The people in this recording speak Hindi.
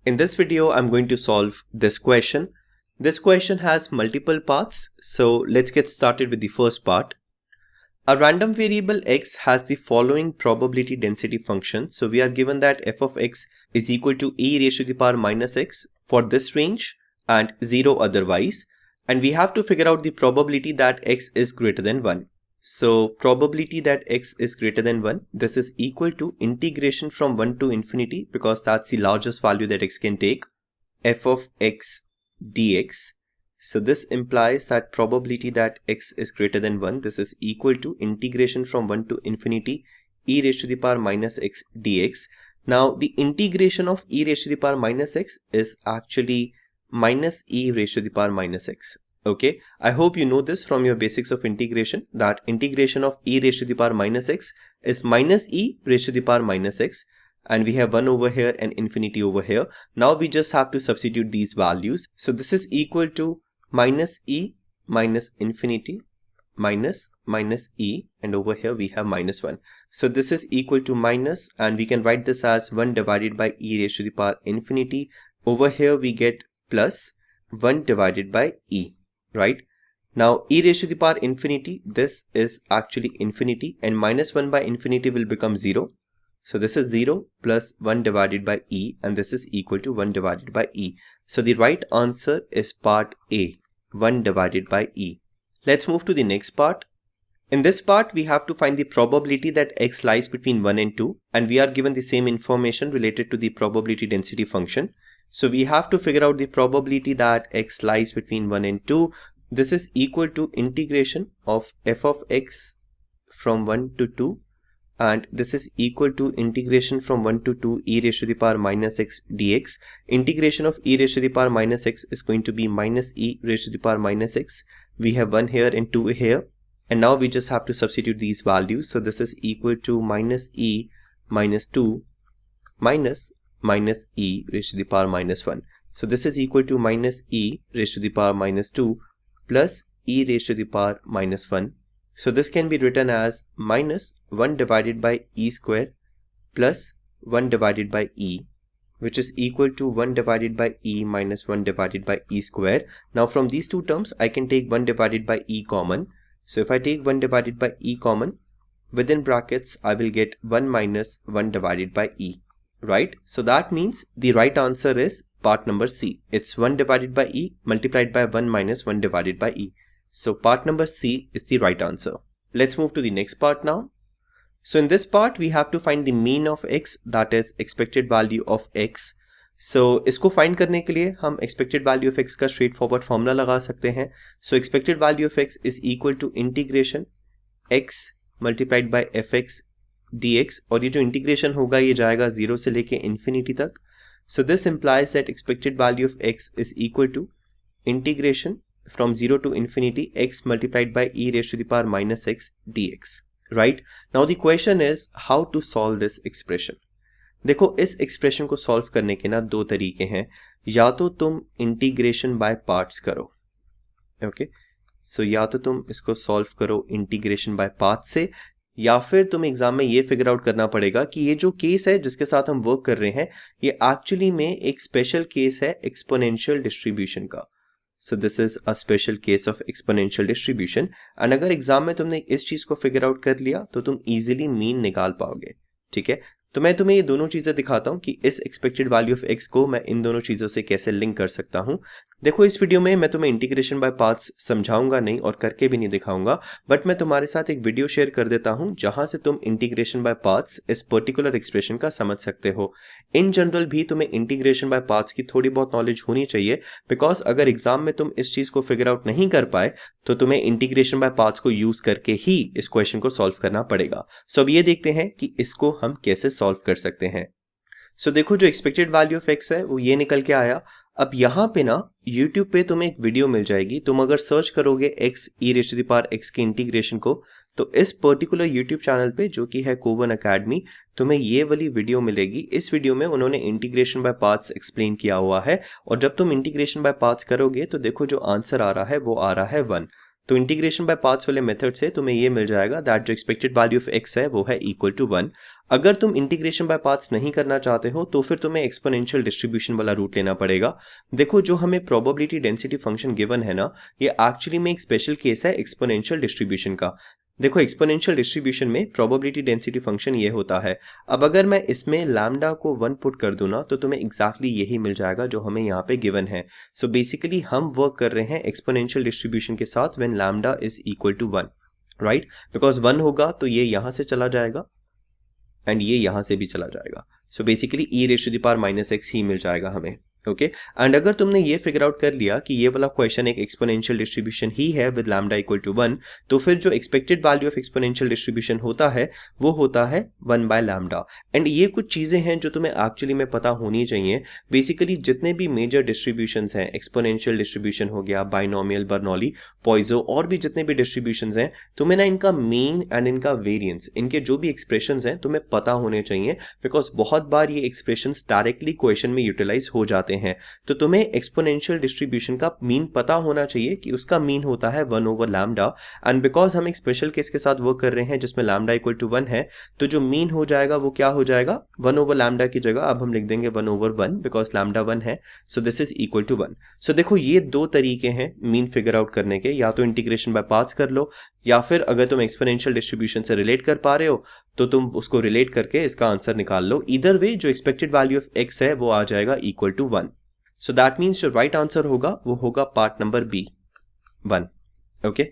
In this video, I'm going to solve this question. This question has multiple parts, so let's get started with the first part. A random variable x has the following probability density function. So we are given that f of x is equal to e raised to the power minus x for this range and 0 otherwise. And we have to figure out the probability that x is greater than 1. So probability that x is greater than 1, this is equal to integration from 1 to infinity, because that's the largest value that x can take, f of x dx. So this implies that probability that x is greater than 1, this is equal to integration from 1 to infinity e raised to the power minus x dx. Now the integration of e raised to the power minus x is actually minus e raised to the power minus x. Okay, I hope you know this from your basics of integration, that integration of e raised to the power minus x is minus e raised to the power minus x, and we have 1 over here and infinity over here. Now we just have to substitute these values. So this is equal to minus e minus infinity minus e, and over here we have minus 1. So this is equal to minus, and we can write this as 1 divided by e raised to the power infinity. Over here we get plus 1 divided by e. Right? Now e raised to the power infinity, this is actually infinity, and minus 1 by infinity will become 0. So this is 0 plus 1 divided by e, and this is equal to 1 divided by e. So the right answer is part A, 1 divided by e. Let's move to the next part. In this part, we have to find the probability that x lies between 1 and 2, and we are given the same information related to the probability density function. So we have to figure out the probability that x lies between 1 and 2. This is equal to integration of f of x from 1 to 2, and this is equal to integration from 1 to 2 e raised to the power minus x dx. Integration of e raised to the power minus x is going to be minus e raised to the power minus x. We have 1 here and 2 here, and now we just have to substitute these values. So this is equal to minus e minus 2 minus e raised to the power minus 1. So this is equal to minus e raised to the power minus 2 plus e raised to the power minus 1. So this can be written as minus 1 divided by e square plus 1 divided by e, which is equal to 1 divided by e minus 1 divided by e square. Now from these two terms, I can take 1 divided by e common. So if I take 1 divided by e common, within brackets, I will get 1 minus 1 divided by e. Right? So that means the right answer is part number C. It's 1 divided by e multiplied by 1 minus 1 divided by e. So part number C is the right answer. Let's move to the next part now. So in this part, we have to find the mean of x, that is expected value of x. So इसको find करने के लिए हम expected value of x का straightforward formula लगा सकते हैं. So expected value of x is equal to integration x multiplied by fx dx, और ये जो इंटीग्रेशन होगा ये जाएगा 0 से लेके इन्फिनिटी तक. So this implies that expected value of x is equal to integration from 0 to infinity x multiplied by e raised to the power minus x dx. Right? Now the question is how to solve this expression. देखो इस expression को solve करने के ना दो तरीके हैं. या तो तुम integration by parts करो. Okay? So या तो तुम इसको solve करो integration by parts से, या फिर तुम एग्जाम में ये फिगर आउट करना पड़ेगा कि ये जो केस है जिसके साथ हम वर्क कर रहे हैं ये एक्चुअली में एक स्पेशल केस है एक्सपोनेंशियल डिस्ट्रीब्यूशन का. सो this is a special case of exponential distribution, and अगर एग्जाम में तुमने इस चीज को फिगर आउट कर लिया तो तुम इजीली मीन निकाल पाओगे. ठीक है, तो मैं तुम्हें ये दोनों चीजें दिखाता हूं कि इस एक्सपेक्टेड वैल्यू ऑफ एक्स को मैं इन दोनों चीजों से कैसे लिंक कर सकता हूं. देखो इस वीडियो में मैं तुम्हें इंटीग्रेशन बाय पार्ट्स समझाऊंगा नहीं और करके भी नहीं दिखाऊंगा, बट मैं तुम्हारे साथ एक वीडियो शेयर कर देता हूं जहां से तुम इंटीग्रेशन बाय पार्ट्स इस पर्टिकुलर एक्सप्रेशन का समझ सकते हो. इन जनरल भी तुम्हें इंटीग्रेशन बाय पार्ट्स की थोड़ी बहुत नॉलेज होनी चाहिए, बिकॉज अगर एग्जाम में तुम इस चीज को फिगर आउट नहीं कर पाए तो तुम्हें इंटीग्रेशन बाय पार्ट्स को यूज करके ही इस क्वेश्चन को सॉल्व करना पड़ेगा. सो अब ये देखते हैं कि इसको हम कैसे सॉल्व कर सकते हैं. सो देखो जो एक्सपेक्टेड वैल्यू ऑफ एक्स है वो ये निकल के आया. अब यहाँ पे ना YouTube पे तुम्हें एक वीडियो मिल जाएगी. तुम अगर सर्च करोगे x e raised to the power x के इंटीग्रेशन को, तो इस पर्टिकुलर YouTube चैनल पे जो कि है Q21 अकेडमी, तुम्हें ये वाली वीडियो मिलेगी. इस वीडियो में उन्होंने इंटीग्रेशन बाय पार्ट्स एक्सप्लेन किया हुआ है, और जब तुम इंटीग्रेशन बाय पार्ट्स करोगे तो देखो जो आंसर आ रहा है वो आ रहा है 1. तो इंटीग्रेशन बाय पार्ट्स वाले मेथड से तुम्हें ये मिल जाएगा दैट जो एक्सपेक्टेड वैल्यू ऑफ x है वो है इक्वल टू 1. अगर तुम इंटीग्रेशन बाय पार्ट्स नहीं करना चाहते हो तो फिर तुम्हें एक्सपोनेंशियल डिस्ट्रीब्यूशन वाला रूट लेना पड़ेगा। देखो जो हमें प्रोबेबिलिटी डेंसिटी फंक्शन गिवन है ना, ये एक्चुअली में एक स्पेशल केस है एक्सपोनेंशियल डिस्ट्रीब्यूशन का। देखो एक्सपोनेंशियल डिस्ट्रीब्यूशन में प्रोबेबिलिटी डेंसिटी फंक्शन ये होता है। अब अगर मैं इसमें लैम्डा को 1 पुट कर दूं ना तो तुम्हें एग्जैक्टली यही मिल जाएगा जो हमें यहाँ पे गिवन है। सो बेसिकली हम वर्क कर रहे हैं एक्सपोनेंशियल डिस्ट्रीब्यूशन के साथ when lambda is equal to 1, right? Because 1 होगा तो ये यहाँ से चला जाएगा एंड ये यहाँ से भी चला जाएगा। So basically e raise to the power minus x ही मिल जाएगा हमें। ओके एंड अगर तुमने ये फिगर आउट कर लिया कि ये वाला क्वेश्चन एक एक्सपोनेंशियल डिस्ट्रीब्यूशन ही है विद लैम्डा इक्वल टू 1, तो फिर जो expected value of exponential distribution होता है वो होता है 1 बाय लैम्डा। एंड ये कुछ चीजें हैं जो तुम्हें एक्चुअली में पता होनी चाहिए। बेसिकली जितने भी मेजर डिस्ट्रीब्यूशंस हैं, एक्सपोनेंशियल डिस्ट्रीब्यूशन हो गया, बाइनोमियल, बर्नौली, पॉइजो, और भी जितने भी डिस्ट्रीब्यूशंस हैं, तुम्हें ना इनका मीन एंड इनका वेरिएंस, इनके जो भी एक्सप्रेशंस हैं तुम्हें पता होने चाहिए, बिकॉज बहुत बार ये एक्सप्रेशंस डायरेक्टली क्वेश्चन में यूटिलाइज हो जाते हैं। तो तुम्हें एक्सपोनेंशियल डिस्ट्रीब्यूशन का मीन पता होना चाहिए कि उसका मीन होता है 1 ओवर लैम्डा। एंड बिकॉज हम एक स्पेशल केस के साथ वर्क कर रहे हैं जिसमें लैम्डा इक्वल टू 1 है, तो जो मीन हो जाएगा वो क्या हो जाएगा, 1 ओवर लैम्डा की जगह अब हम लिख देंगे 1 ओवर 1, बिकॉज लैम्डा 1 है। So this is equal to 1। So देखो ये दो तरीके हैं मीन फिगर आउट करने के, या तो इंटीग्रेशन बाय पार्ट्स कर लो, या फिर अगर तुम एक्सपोनेंशियल डिस्ट्रीब्यूशन से रिलेट कर पा रहे हो तो तुम उसको रिलेट करके इसका आंसर निकाल लो। इधर वे जो एक्सपेक्टेड वैल्यू ऑफ x है वो आ जाएगा equal to 1। So that means जो राइट आंसर होगा वो होगा पार्ट नंबर बी, 1। ओके